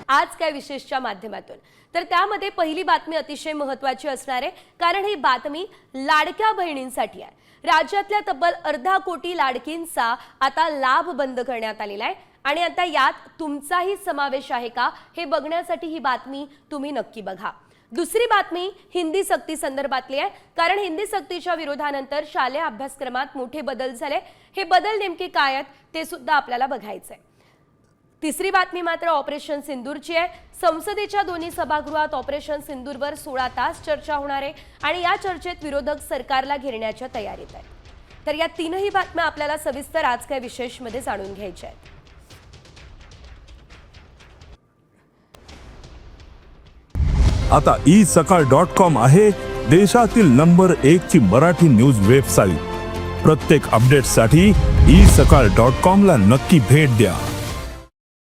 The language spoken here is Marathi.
आज काय विशेषच्या माध्यमातून। तर त्यामध्ये पहिली बातमी अतिशय महत्त्वाची असणार आहे, कारण ही बातमी लाडक्या बहिणींसाठी आहे। राज्यातल्या तब्बल 1.5 कोटी लाडकींचा आता लाभ बंद करण्यात आलेला आहे आणि आता यात तुमचाही समावेश आहे का हे बघण्यासाठी ही बातमी तुम्ही नक्की बघा। दुसरी बातमी हिंदी सक्ती संदर्भातली आहे, कारण हिंदी सक्तीच्या विरोधानंतर शालेय अभ्यासक्रमात मोठे बदल झाले। हे बदल नेमके काय आहेत ते सुद्धा आपल्याला बघायचंय। तिसरी बातमी मात्र ऑपरेशन सिंदूरची आहे। संसदेच्या दोन्ही सभागृहात ऑपरेशन सिंदूरवर 16 तास चर्चा होणार आहे आणि या चर्चेत विरोधक सरकारला घेरण्याच्या तयारीत आहेत। तर या तीनही बातम्या आपल्याला सविस्तर आज काय विशेष मध्ये जाणून घ्यायच्या आहेत। आता isakal.com आहे देशातील नंबर 1 ची मराठी न्यूज वेबसाईट। प्रत्येक अपडेटसाठी isakal.com ला नक्की भेट द्या।